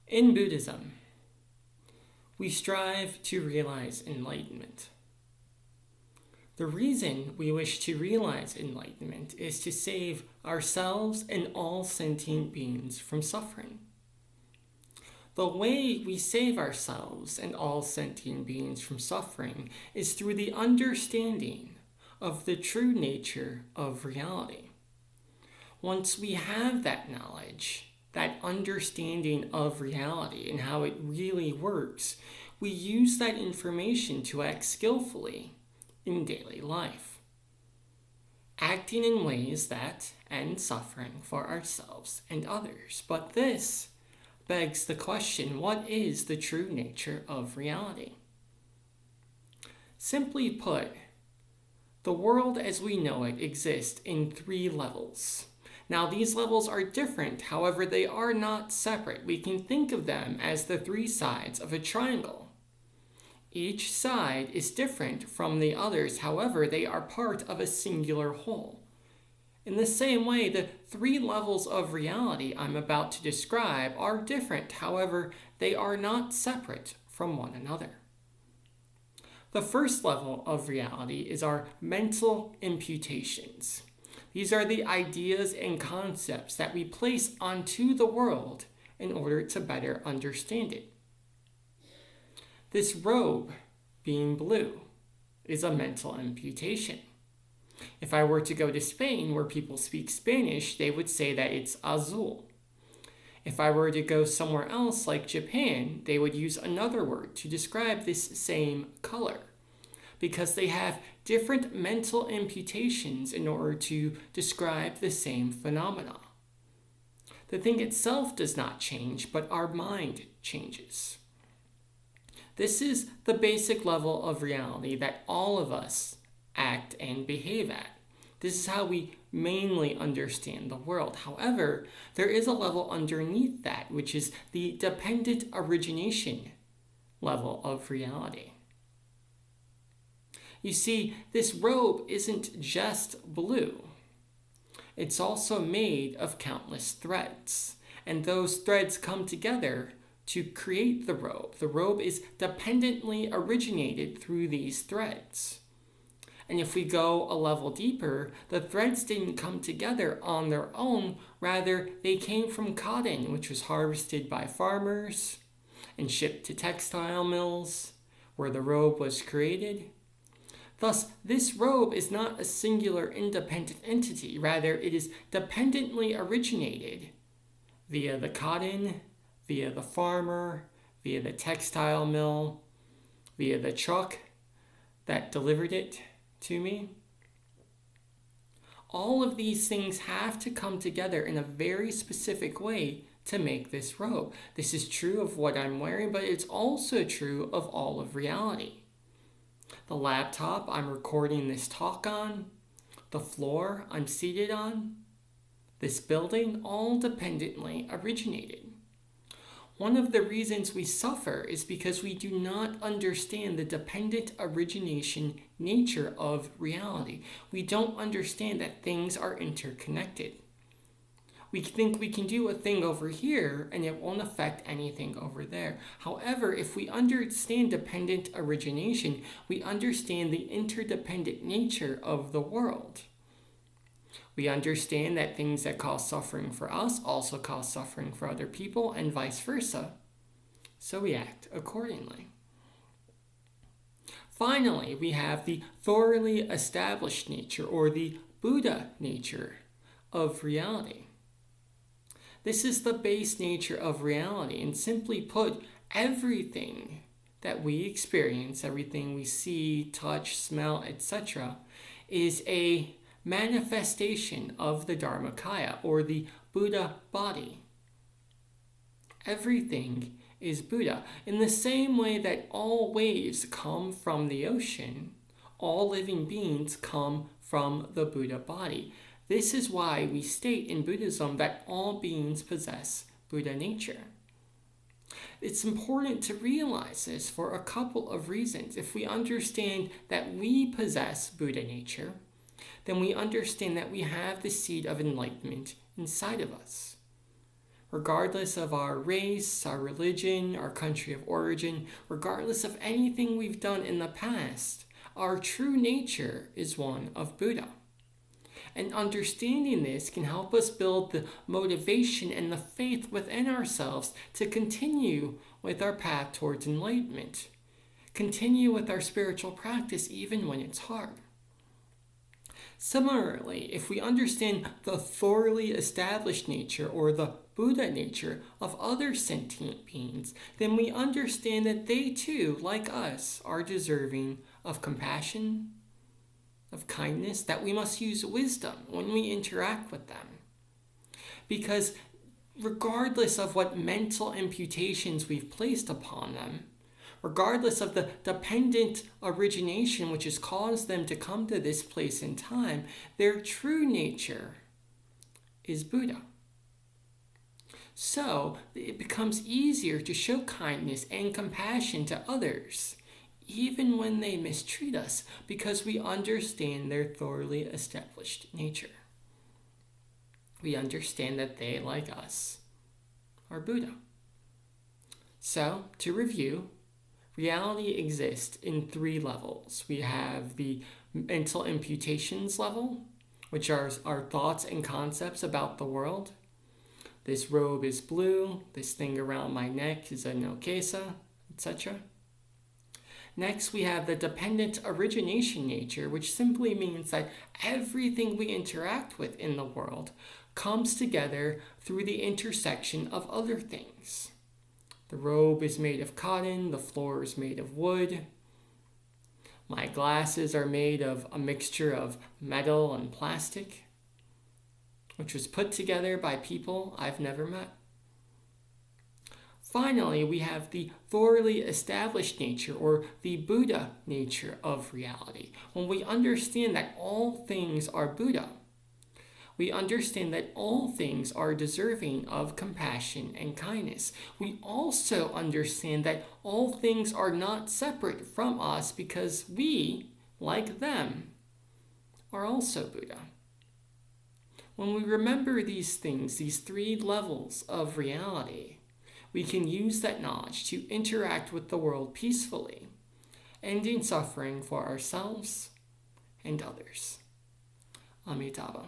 In Buddhism, we strive to realize enlightenment. The reason we wish to realize enlightenment is to save ourselves and all sentient beings from suffering. The way we save ourselves and all sentient beings from suffering is through the understanding of the true nature of reality. Once we have that knowledge, that understanding of reality and how it really works, we use that information to act skillfully in daily life, acting in ways that end suffering for ourselves and others. But this begs the question, what is the true nature of reality? Simply put, the world as we know it exists in 3 levels. Now, these levels are different, however, they are not separate. We can think of them as the 3 sides of a triangle. Each side is different from the others, however, they are part of a singular whole. In the same way, the 3 levels of reality I'm about to describe are different, however, they are not separate from one another. The first level of reality is our mental imputations. These are the ideas and concepts that we place onto the world in order to better understand it. This robe being blue is a mental imputation. If I were to go to Spain where people speak Spanish, they would say that it's azul. If I were to go somewhere else like Japan, they would use another word to describe this same color, because they have different mental imputations in order to describe the same phenomena. The thing itself does not change, but our mind changes. This is the basic level of reality that all of us act and behave at. This is how we mainly understand the world. However, there is a level underneath that, which is the dependent origination level of reality. You see, this robe isn't just blue. It's also made of countless threads, and those threads come together to create the robe. The robe is dependently originated through these threads. And if we go a level deeper, the threads didn't come together on their own, rather they came from cotton, which was harvested by farmers and shipped to textile mills, where the robe was created. Thus, this robe is not a singular independent entity, rather it is dependently originated via the cotton, via the farmer, via the textile mill, via the truck that delivered it to me. All of these things have to come together in a very specific way to make this robe. This is true of what I'm wearing, but it's also true of all of reality. The laptop I'm recording this talk on, the floor I'm seated on, this building, all dependently originated. One of the reasons we suffer is because we do not understand the dependent origination nature of reality. We don't understand that things are interconnected. We think we can do a thing over here and it won't affect anything over there. However, if we understand dependent origination, we understand the interdependent nature of the world. We understand that things that cause suffering for us also cause suffering for other people, and vice versa. So we act accordingly. Finally, we have the thoroughly established nature, or the Buddha nature of reality. This is the base nature of reality, and simply put, everything that we experience, everything we see, touch, smell, etc., is a manifestation of the Dharmakaya, or the Buddha body. Everything is Buddha. In the same way that all waves come from the ocean, all living beings come from the Buddha body. This is why we state in Buddhism that all beings possess Buddha nature. It's important to realize this for a couple of reasons. If we understand that we possess Buddha nature, then we understand that we have the seed of enlightenment inside of us. Regardless of our race, our religion, our country of origin, regardless of anything we've done in the past, our true nature is one of Buddha. And understanding this can help us build the motivation and the faith within ourselves to continue with our path towards enlightenment. Continue with our spiritual practice even when it's hard. Similarly, if we understand the thoroughly established nature or the Buddha nature of other sentient beings, then we understand that they too, like us, are deserving of compassion, of kindness, that we must use wisdom when we interact with them. Because regardless of what mental imputations we've placed upon them, regardless of the dependent origination which has caused them to come to this place in time, their true nature is Buddha. So it becomes easier to show kindness and compassion to others, even when they mistreat us, because we understand their thoroughly established nature. We understand that they, like us, are Buddha. So, to review, reality exists in 3 levels. We have the mental imputations level, which are our thoughts and concepts about the world. This robe is blue, this thing around my neck is a no-kesa, etc. Next, we have the dependent origination nature, which simply means that everything we interact with in the world comes together through the intersection of other things. The robe is made of cotton, the floor is made of wood. My glasses are made of a mixture of metal and plastic, which was put together by people I've never met. Finally, we have the thoroughly established nature, or the Buddha nature of reality. When we understand that all things are Buddha, we understand that all things are deserving of compassion and kindness. We also understand that all things are not separate from us because we, like them, are also Buddha. When we remember these things, these 3 levels of reality, we can use that knowledge to interact with the world peacefully, ending suffering for ourselves and others. Amitabha.